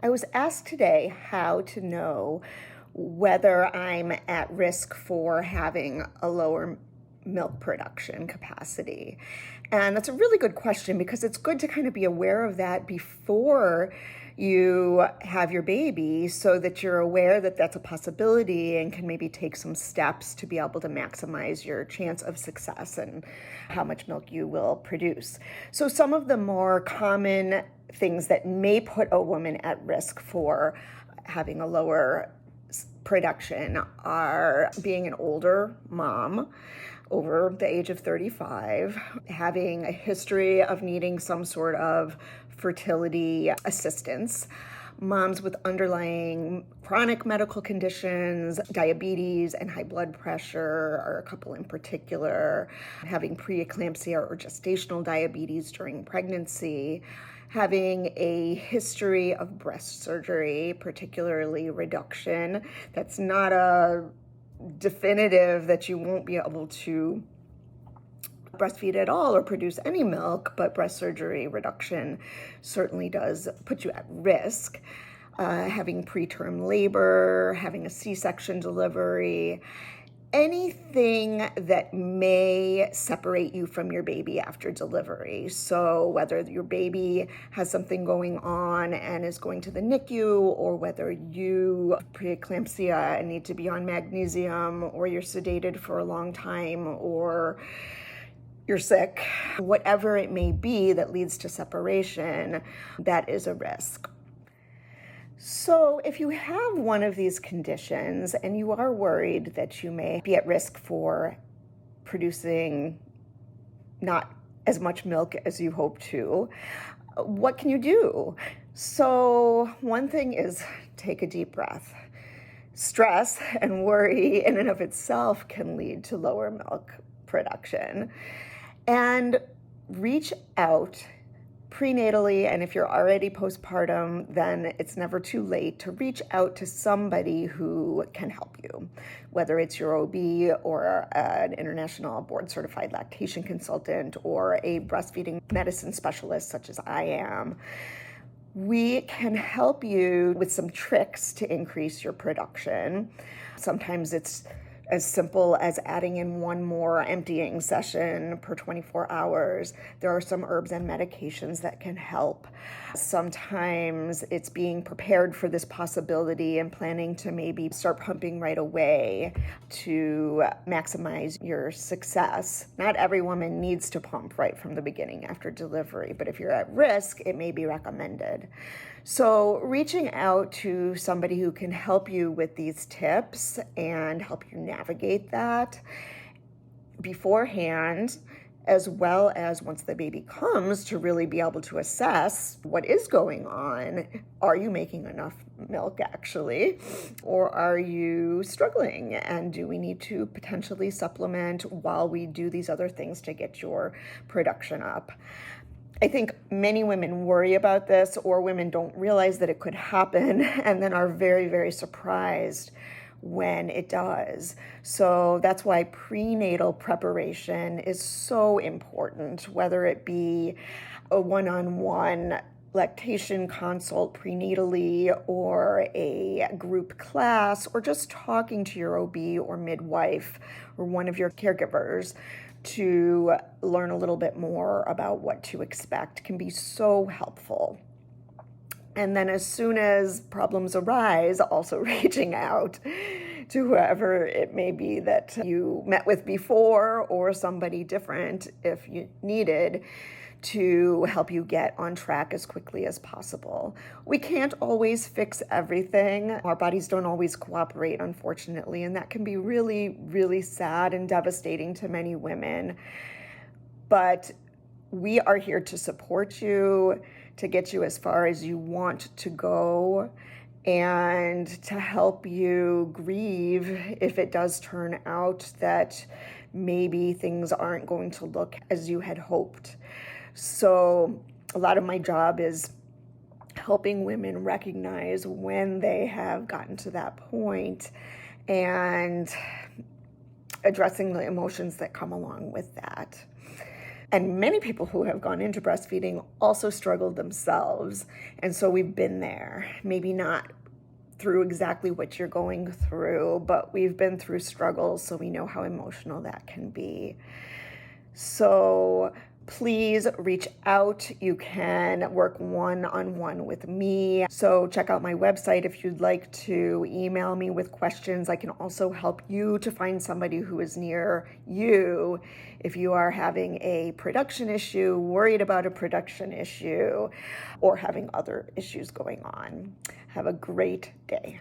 I was asked today how to know whether I'm at risk for having a lower milk production capacity. And that's a really good question because it's good to kind of be aware of that before you have your baby so that you're aware that that's a possibility and can maybe take some steps to be able to maximize your chance of success and how much milk you will produce. So some of the more common things that may put a woman at risk for having a lower production are being an older mom over the age of 35, having a history of needing some sort of fertility assistance, moms with underlying chronic medical conditions, diabetes and high blood pressure are a couple in particular, having preeclampsia or gestational diabetes during pregnancy, having a history of breast surgery, particularly reduction. That's not a definitive that you won't be able to breastfeed at all or produce any milk, but breast surgery reduction certainly does put you at risk. Having preterm labor, having a C-section delivery, anything that may separate you from your baby after delivery. So whether your baby has something going on and is going to the NICU, or whether you have preeclampsia and need to be on magnesium, or you're sedated for a long time, or you're sick, whatever it may be that leads to separation, that is a risk. So if you have one of these conditions and you are worried that you may be at risk for producing not as much milk as you hope to, what can you do? So one thing is take a deep breath. Stress and worry in and of itself can lead to lower milk production. And reach out prenatally, and if you're already postpartum, then it's never too late to reach out to somebody who can help you, whether it's your OB or an international board certified lactation consultant or a breastfeeding medicine specialist such as I am. We can help you with some tricks to increase your production. Sometimes it's as simple as adding in one more emptying session per 24 hours. There are some herbs and medications that can help. Sometimes it's being prepared for this possibility and planning to maybe start pumping right away to maximize your success. Not every woman needs to pump right from the beginning after delivery, but if you're at risk, it may be recommended. So reaching out to somebody who can help you with these tips and help you navigate that beforehand, as well as once the baby comes, to really be able to assess what is going on. Are you making enough milk actually? Or are you struggling? And do we need to potentially supplement while we do these other things to get your production up? I think many women worry about this, or women don't realize that it could happen and then are very, very surprised when it does. So that's why prenatal preparation is so important, whether it be a one-on-one lactation consult prenatally or a group class, or just talking to your OB or midwife or one of your caregivers to learn a little bit more about what to expect can be so helpful. And then as soon as problems arise, also reaching out to whoever it may be that you met with before or somebody different if you needed, to help you get on track as quickly as possible. We can't always fix everything. Our bodies don't always cooperate, unfortunately, and that can be really, really sad and devastating to many women. But we are here to support you, to get you as far as you want to go, and to help you grieve if it does turn out that maybe things aren't going to look as you had hoped. So a lot of my job is helping women recognize when they have gotten to that point and addressing the emotions that come along with that. And many people who have gone into breastfeeding also struggled themselves. And so we've been there, maybe not through exactly what you're going through, but we've been through struggles, so we know how emotional that can be. So please reach out. You can work one-on-one with me. So check out my website if you'd like to email me with questions. I can also help you to find somebody who is near you if you are having a production issue, worried about a production issue, or having other issues going on. Have a great day.